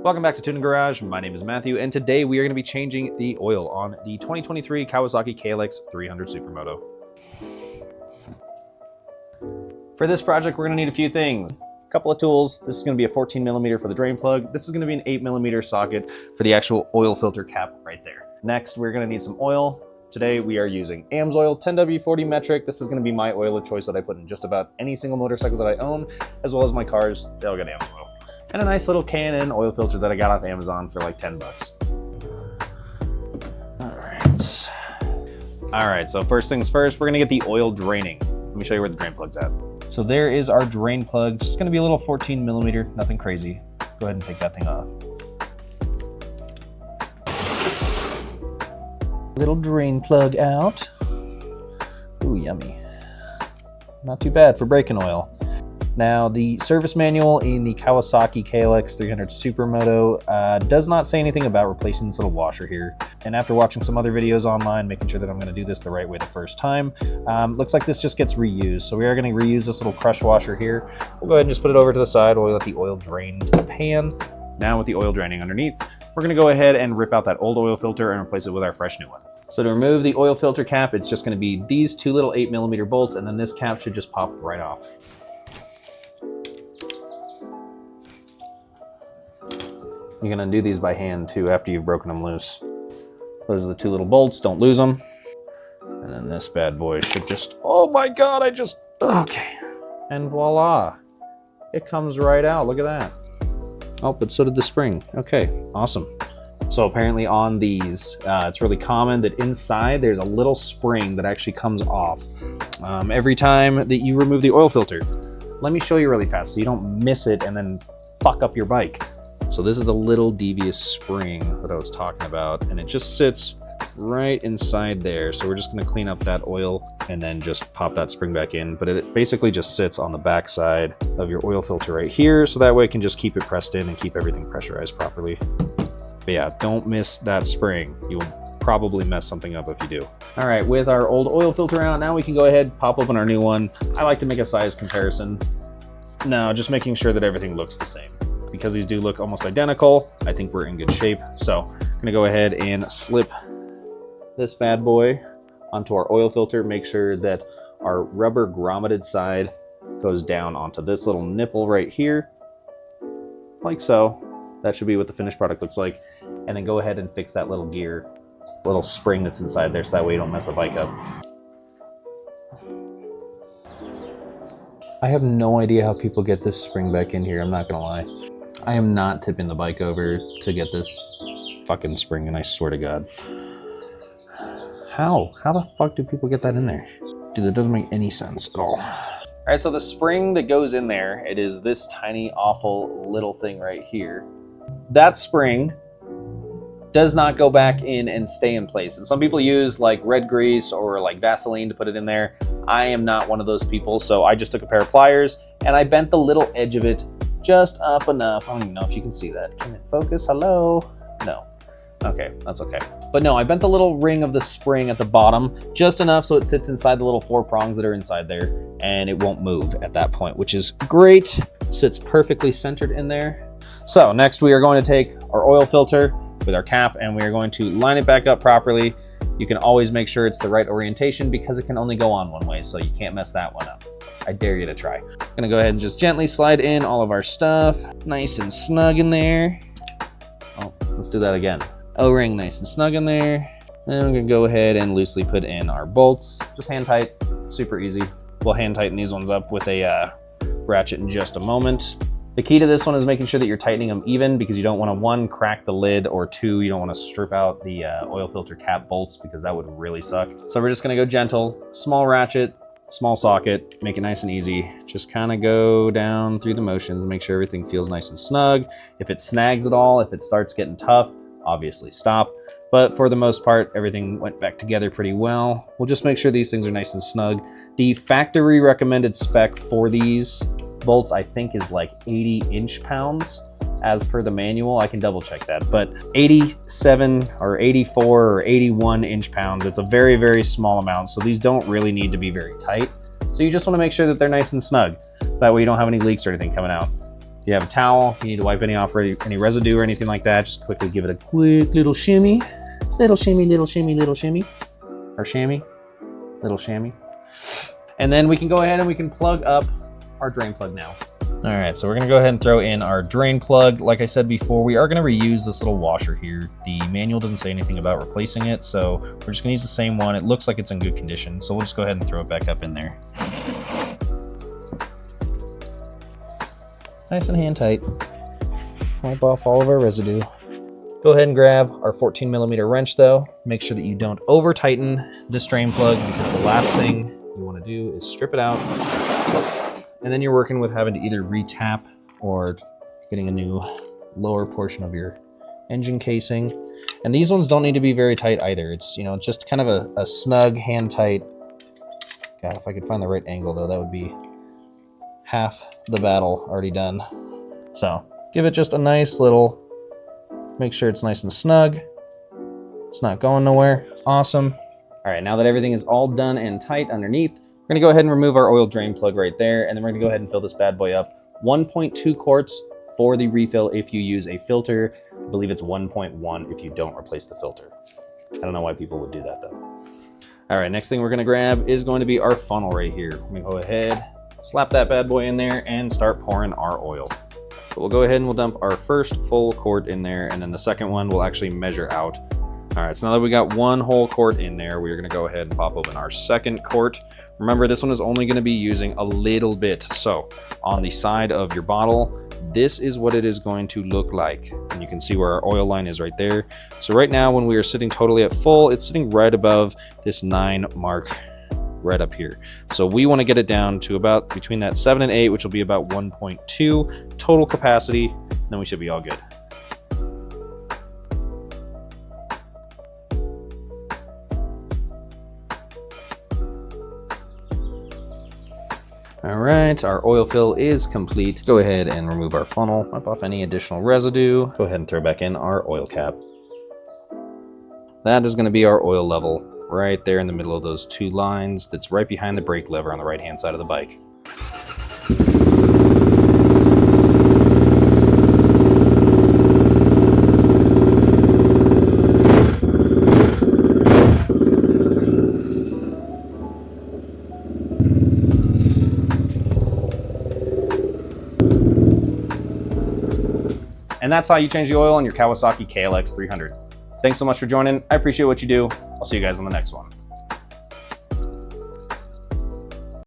Welcome back to Tuning Garage. My name is Matthew, and today we are going to be changing the oil on the 2023 Kawasaki KLX300 Supermoto. For this project, we're going to need a few things. A couple of tools. This is going to be a 14mm for the drain plug. This is going to be an 8mm socket for the actual oil filter cap right there. Next, we're going to need some oil. Today we are using AMSOIL 10W40 metric. This is going to be my oil of choice that I put in just about any single motorcycle that I own, as well as my cars. They all got AMSOIL. And a nice little K&N oil filter that I got off Amazon for like 10 bucks. All right, so first things first, we're gonna get the oil draining. Let me show you where the drain plug's at. So there is our drain plug. Just gonna be a little 14mm, nothing crazy. Go ahead and take that thing off. Little drain plug out. Ooh, yummy. Not too bad for braking oil. Now, the service manual in the Kawasaki KLX300 Supermoto does not say anything about replacing this little washer here. And after watching some other videos online, making sure that I'm going to do this the right way the first time, looks like this just gets reused. So we are going to reuse this little crush washer here. We'll go ahead and just put it over to the side while we let the oil drain to the pan. Now with the oil draining underneath, we're going to go ahead and rip out that old oil filter and replace it with our fresh new one. So to remove the oil filter cap, it's just going to be these two little 8mm bolts, and then this cap should just pop right off. You can undo these by hand too after you've broken them loose. Those are the two little bolts, don't lose them. And then this bad boy should just, oh my God, okay. And voila, it comes right out, look at that. Oh, but so did the spring. Okay, awesome. So apparently on these, it's really common that inside there's a little spring that actually comes off every time that you remove the oil filter. Let me show you really fast so you don't miss it and then fuck up your bike. So this is the little devious spring that I was talking about, and it just sits right inside there. So we're just gonna clean up that oil and then just pop that spring back in. But it basically just sits on the back side of your oil filter right here. So that way it can just keep it pressed in and keep everything pressurized properly. But yeah, don't miss that spring. You will probably mess something up if you do. All right, with our old oil filter out, now we can go ahead, pop open our new one. I like to make a size comparison. No, just making sure that everything looks the same. Because these do look almost identical, I think we're in good shape. So I'm gonna go ahead and slip this bad boy onto our oil filter. Make sure that our rubber grommeted side goes down onto this little nipple right here, like so. That should be what the finished product looks like. And then go ahead and fix that little gear, little spring that's inside there, so that way you don't mess the bike up. I have no idea how people get this spring back in here, I'm not gonna lie. I am not tipping the bike over to get this fucking spring, and I swear to God. How the fuck do people get that in there? Dude, that doesn't make any sense at all. All right, so the spring that goes in there, it is this tiny, awful little thing right here. That spring does not go back in and stay in place. And some people use like red grease or like Vaseline to put it in there. I am not one of those people, so I just took a pair of pliers and I bent the little edge of it just up enough. I don't even know if you can see that. Can it focus? Hello? No. Okay, that's okay. But no, I bent the little ring of the spring at the bottom just enough so it sits inside the little 4 prongs that are inside there, and it won't move at that point, which is great. Sits perfectly centered in there. So next we are going to take our oil filter with our cap and we are going to line it back up properly. You can always make sure it's the right orientation because it can only go on one way, so you can't mess that one up. I dare you to try. I'm gonna go ahead and just gently slide in all of our stuff. Nice and snug in there. Oh, let's do that again. O-ring nice and snug in there. Then I'm gonna go ahead and loosely put in our bolts. Just hand tight, super easy. We'll hand tighten these ones up with a ratchet in just a moment. The key to this one is making sure that you're tightening them even because you don't want to, 1, crack the lid, or 2, you don't want to strip out the oil filter cap bolts because that would really suck. So we're just going to go gentle, small ratchet, small socket, make it nice and easy. Just kind of go down through the motions, make sure everything feels nice and snug. If it snags at all, if it starts getting tough, obviously stop. But for the most part, everything went back together pretty well. We'll just make sure these things are nice and snug. The factory recommended spec for these bolts, I think, is like 80 inch-pounds as per the manual. I can double check that, but 87 or 84 or 81 inch-pounds. It's a very, very small amount. So these don't really need to be very tight. So you just want to make sure that they're nice and snug. So that way you don't have any leaks or anything coming out. If you have a towel, you need to wipe any residue or anything like that, just quickly give it a quick little shimmy. Little shimmy, little shimmy, little shimmy. Or chamois, little chamois. And then we can go ahead and we can plug up our drain plug now. All right, so we're gonna go ahead and throw in our drain plug. Like I said before, we are gonna reuse this little washer here. The manual doesn't say anything about replacing it, so we're just gonna use the same one. It looks like it's in good condition, so we'll just go ahead and throw it back up in there. Nice and hand tight. Wipe off all of our residue. Go ahead and grab our 14mm wrench though. Make sure that you don't over tighten this drain plug, because the last thing you wanna do is strip it out. And then you're working with having to either re-tap or getting a new lower portion of your engine casing. And these ones don't need to be very tight either. It's, you know, just kind of a snug, hand tight. God, if I could find the right angle though, that would be half the battle already done. So give it just a nice little, make sure it's nice and snug. It's not going nowhere. Awesome. All right, now that everything is all done and tight underneath, we're gonna go ahead and remove our oil drain plug right there, and then we're gonna go ahead and fill this bad boy up. 1.2 quarts for the refill if you use a filter. I believe it's 1.1 if you don't replace the filter. I don't know why people would do that though. All right, next thing we're gonna grab is going to be our funnel right here. We're gonna go ahead, slap that bad boy in there and start pouring our oil. But we'll go ahead and we'll dump our first full quart in there, and then the second one we'll actually measure out. All right, so now that we got one whole quart in there, we're gonna go ahead and pop open our second quart. Remember, this one is only gonna be using a little bit. So on the side of your bottle, this is what it is going to look like. And you can see where our oil line is right there. So right now, when we are sitting totally at full, it's sitting right above this 9 mark right up here. So we wanna get it down to about between that 7 and 8, which will be about 1.2 total capacity, then we should be all good. All right, our oil fill is complete. Go ahead and remove our funnel, wipe off any additional residue. Go ahead and throw back in our oil cap. That is gonna be our oil level right there in the middle of those 2 lines. That's right behind the brake lever on the right-hand side of the bike. And that's how you change the oil on your Kawasaki KLX300. Thanks so much for joining. I appreciate what you do. I'll see you guys on the next one.